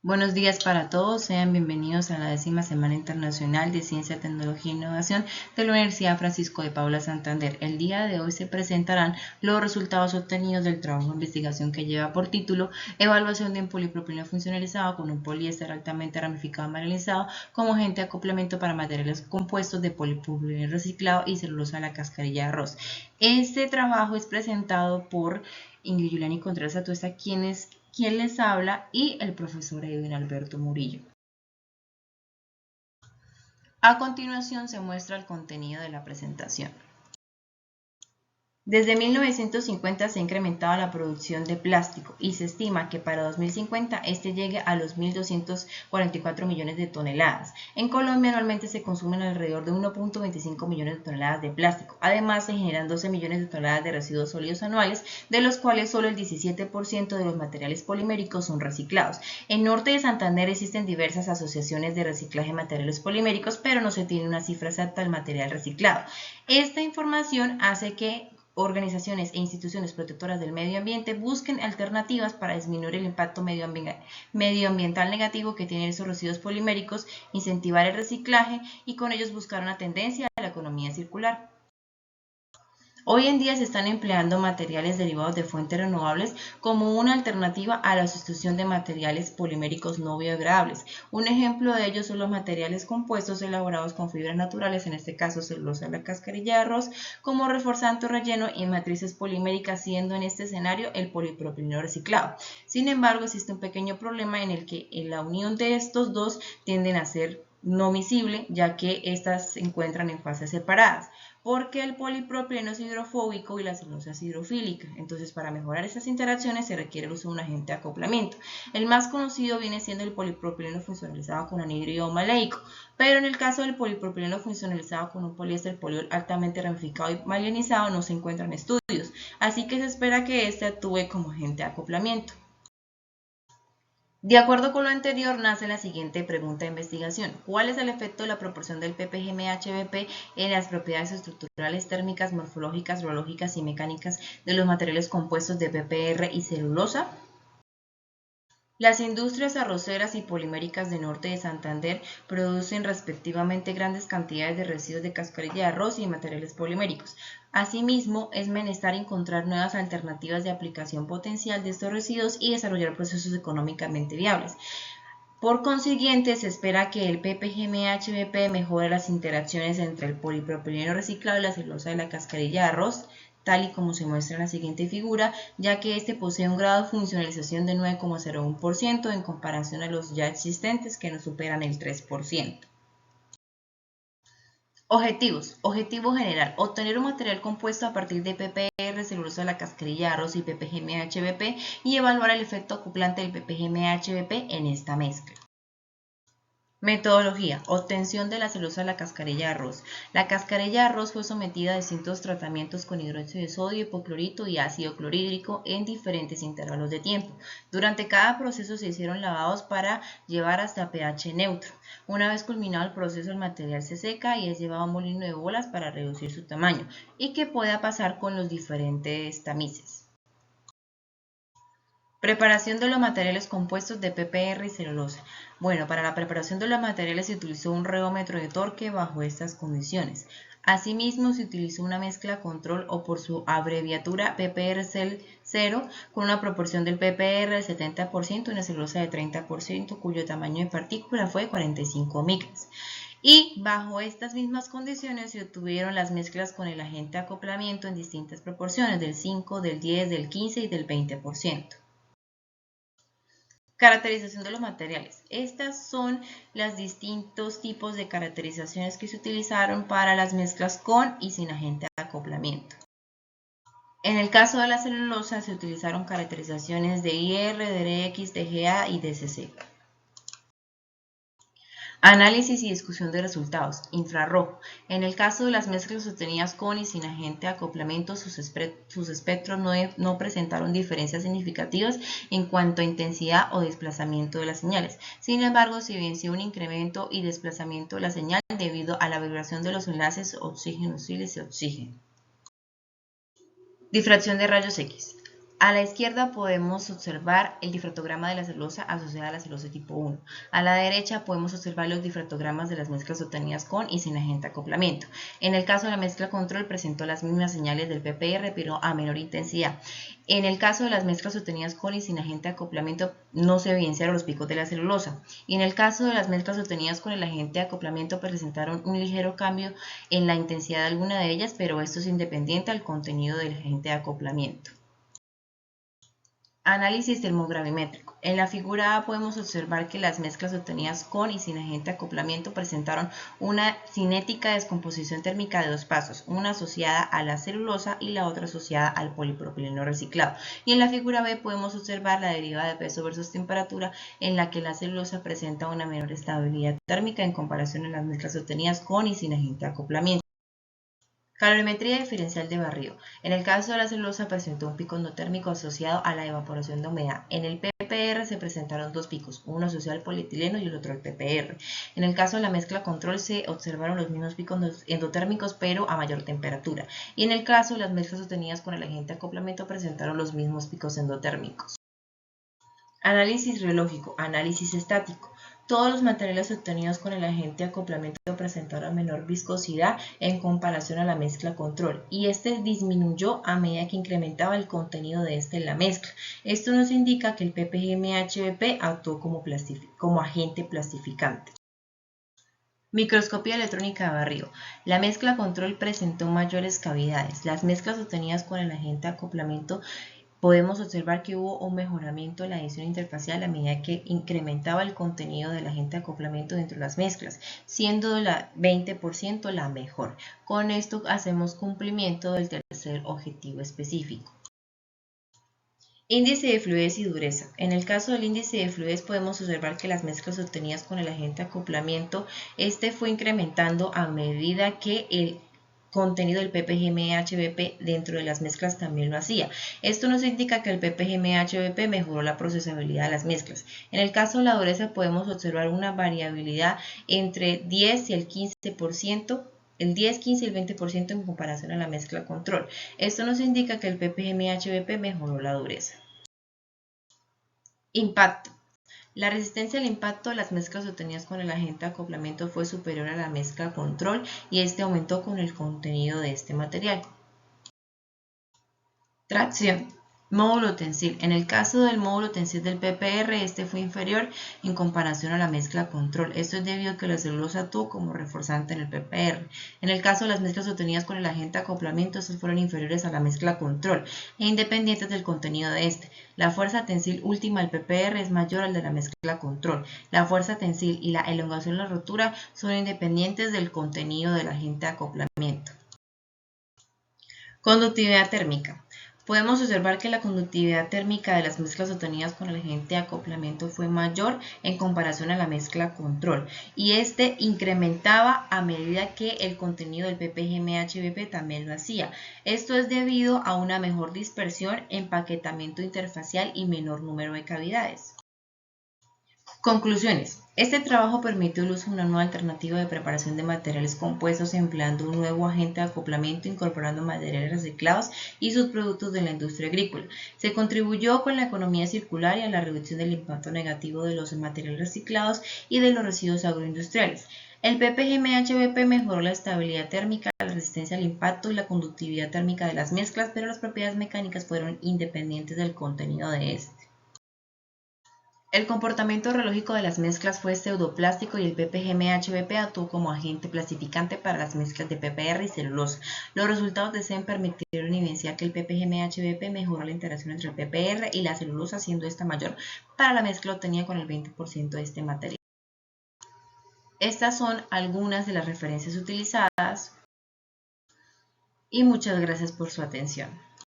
Buenos días para todos, sean bienvenidos a la 10ª Semana Internacional de Ciencia, Tecnología e Innovación de la Universidad Francisco de Paula Santander. El día de hoy se presentarán los resultados obtenidos del trabajo de investigación que lleva por título Evaluación de un polipropileno funcionalizado con un poliéster altamente ramificado mineralizado como agente de acoplamiento para materiales compuestos de polipropileno reciclado y celulosa de la cascarilla de arroz. Este trabajo es presentado por Ingrid Juliani Contreras Atuesta, quien les habla, y el profesor Edwin Alberto Murillo. A continuación se muestra el contenido de la presentación. Desde 1950 se ha incrementado la producción de plástico y se estima que para 2050 este llegue a los 1.244 millones de toneladas. En Colombia anualmente se consumen alrededor de 1.25 millones de toneladas de plástico. Además se generan 12 millones de toneladas de residuos sólidos anuales, de los cuales solo el 17% de los materiales poliméricos son reciclados. En Norte de Santander existen diversas asociaciones de reciclaje de materiales poliméricos, pero no se tiene una cifra exacta del material reciclado. Esta información hace que organizaciones e instituciones protectoras del medio ambiente busquen alternativas para disminuir el impacto medioambiental negativo que tienen esos residuos poliméricos, incentivar el reciclaje y con ellos buscar una tendencia a la economía circular. Hoy en día se están empleando materiales derivados de fuentes renovables como una alternativa a la sustitución de materiales poliméricos no biodegradables. Un ejemplo de ello son los materiales compuestos elaborados con fibras naturales, en este caso celulosa de la cascarilla de arroz, como reforzante o relleno y matrices poliméricas, siendo en este escenario el polipropileno reciclado. Sin embargo, existe un pequeño problema en el que en la unión de estos dos tienden a ser no miscible, ya que estas se encuentran en fases separadas, porque el polipropileno es hidrofóbico y la celulosa es hidrofílica. Entonces, para mejorar estas interacciones se requiere el uso de un agente de acoplamiento. El más conocido viene siendo el polipropileno funcionalizado con anhídrido maleico, pero en el caso del polipropileno funcionalizado con un poliéster poliol altamente ramificado y mielinizado no se encuentran estudios, así que se espera que este actúe como agente de acoplamiento. De acuerdo con lo anterior, nace la siguiente pregunta de investigación. ¿Cuál es el efecto de la proporción del ppGMHBP en las propiedades estructurales, térmicas, morfológicas, rheológicas y mecánicas de los materiales compuestos de PPR y celulosa? Las industrias arroceras y poliméricas de Norte de Santander producen respectivamente grandes cantidades de residuos de cascarilla de arroz y materiales poliméricos. Asimismo, es menester encontrar nuevas alternativas de aplicación potencial de estos residuos y desarrollar procesos económicamente viables. Por consiguiente, se espera que el ppGMHBP mejore las interacciones entre el polipropileno reciclado y la celulosa de la cascarilla de arroz, tal y como se muestra en la siguiente figura, ya que este posee un grado de funcionalización de 9,01% en comparación a los ya existentes que no superan el 3%. Objetivos. Objetivo general. Obtener un material compuesto a partir de PPR, celulosa de la cascarilla de arroz y ppGMHBP y evaluar el efecto acoplante del ppGMHBP en esta mezcla. Metodología. Obtención de la celulosa de la cascarilla de arroz. La cascarilla de arroz fue sometida a distintos tratamientos con hidróxido de sodio, hipoclorito y ácido clorhídrico en diferentes intervalos de tiempo. Durante cada proceso se hicieron lavados para llevar hasta pH neutro. Una vez culminado el proceso, el material se seca y es llevado a un molino de bolas para reducir su tamaño y que pueda pasar con los diferentes tamices. Preparación de los materiales compuestos de PPR y celulosa. Bueno, para la preparación de los materiales se utilizó un reómetro de torque bajo estas condiciones. Asimismo, se utilizó una mezcla control o por su abreviatura PPR-0 con una proporción del PPR del 70% y una celulosa de 30%, cuyo tamaño de partícula fue 45 micras. Y bajo estas mismas condiciones se obtuvieron las mezclas con el agente de acoplamiento en distintas proporciones, del 5, del 10, del 15 y del 20%. Caracterización de los materiales. Estas son los distintos tipos de caracterizaciones que se utilizaron para las mezclas con y sin agente de acoplamiento. En el caso de la celulosa se utilizaron caracterizaciones de IR, DRX, DGA y DCC. Análisis y discusión de resultados. Infrarrojo. En el caso de las mezclas obtenidas con y sin agente de acoplamiento, sus espectros no presentaron diferencias significativas en cuanto a intensidad o desplazamiento de las señales. Sin embargo, se evidenció un incremento y desplazamiento de la señal debido a la vibración de los enlaces oxígeno-sílice-oxígeno. Difracción de rayos X. A la izquierda podemos observar el difractograma de la celulosa asociada a la celulosa tipo 1. A la derecha podemos observar los difractogramas de las mezclas obtenidas con y sin agente de acoplamiento. En el caso de la mezcla control presentó las mismas señales del PPR pero a menor intensidad. En el caso de las mezclas obtenidas con y sin agente de acoplamiento no se evidenciaron los picos de la celulosa. Y en el caso de las mezclas obtenidas con el agente de acoplamiento presentaron un ligero cambio en la intensidad de alguna de ellas, pero esto es independiente al contenido del agente de acoplamiento. Análisis termogravimétrico. En la figura A podemos observar que las mezclas obtenidas con y sin agente de acoplamiento presentaron una cinética descomposición térmica de dos pasos, una asociada a la celulosa y la otra asociada al polipropileno reciclado. Y en la figura B podemos observar la deriva de peso versus temperatura, en la que la celulosa presenta una menor estabilidad térmica en comparación a las mezclas obtenidas con y sin agente de acoplamiento. Calorimetría diferencial de barrido. En el caso de la celulosa presentó un pico endotérmico asociado a la evaporación de humedad. En el PPR se presentaron dos picos, uno asociado al polietileno y el otro al PPR. En el caso de la mezcla control se observaron los mismos picos endotérmicos pero a mayor temperatura. Y en el caso de las mezclas obtenidas con el agente de acoplamiento presentaron los mismos picos endotérmicos. Análisis reológico, análisis estático. Todos los materiales obtenidos con el agente de acoplamiento presentaron menor viscosidad en comparación a la mezcla control y este disminuyó a medida que incrementaba el contenido de este en la mezcla. Esto nos indica que el PPGMHBP actuó como agente plastificante. Microscopía electrónica de barrido. La mezcla control presentó mayores cavidades. Las mezclas obtenidas con el agente de acoplamiento podemos observar que hubo un mejoramiento de la adición interfacial a medida que incrementaba el contenido del agente de acoplamiento dentro de las mezclas, siendo la 20% la mejor. Con esto hacemos cumplimiento del tercer objetivo específico. Índice de fluidez y dureza. En el caso del índice de fluidez podemos observar que las mezclas obtenidas con el agente de acoplamiento, fue incrementando a medida que el contenido del PPGMHBP dentro de las mezclas también lo hacía. Esto nos indica que el PPGMHBP mejoró la procesabilidad de las mezclas. En el caso de la dureza podemos observar una variabilidad entre 10 y el 15%, el 10, 15 y el 20% en comparación a la mezcla control. Esto nos indica que el PPGMHBP mejoró la dureza. Impacto. La resistencia al impacto de las mezclas obtenidas con el agente de acoplamiento fue superior a la mezcla control y este aumentó con el contenido de este material. Tracción. Módulo tensil. En el caso del módulo tensil del PPR, este fue inferior en comparación a la mezcla control. Esto es debido a que la celulosa actuó como reforzante en el PPR. En el caso de las mezclas obtenidas con el agente de acoplamiento, estos fueron inferiores a la mezcla control e independientes del contenido de este. La fuerza tensil última del PPR es mayor al de la mezcla control. La fuerza tensil y la elongación de la rotura son independientes del contenido del agente de acoplamiento. Conductividad térmica. Podemos observar que la conductividad térmica de las mezclas obtenidas con el agente de acoplamiento fue mayor en comparación a la mezcla control y este incrementaba a medida que el contenido del PPGMHBP también lo hacía. Esto es debido a una mejor dispersión, empaquetamiento interfacial y menor número de cavidades. Conclusiones. Este trabajo permitió el uso de una nueva alternativa de preparación de materiales compuestos empleando un nuevo agente de acoplamiento incorporando materiales reciclados y subproductos de la industria agrícola. Se contribuyó con la economía circular y a la reducción del impacto negativo de los materiales reciclados y de los residuos agroindustriales. El PPGMHBP mejoró la estabilidad térmica, la resistencia al impacto y la conductividad térmica de las mezclas, pero las propiedades mecánicas fueron independientes del contenido de este. El comportamiento reológico de las mezclas fue pseudoplástico y el PPGMHBP actuó como agente plastificante para las mezclas de PPR y celulosa. Los resultados de SEM permitieron evidenciar que el PPGMHBP mejoró la interacción entre el PPR y la celulosa, siendo esta mayor para la mezcla obtenida con el 20% de este material. Estas son algunas de las referencias utilizadas y muchas gracias por su atención.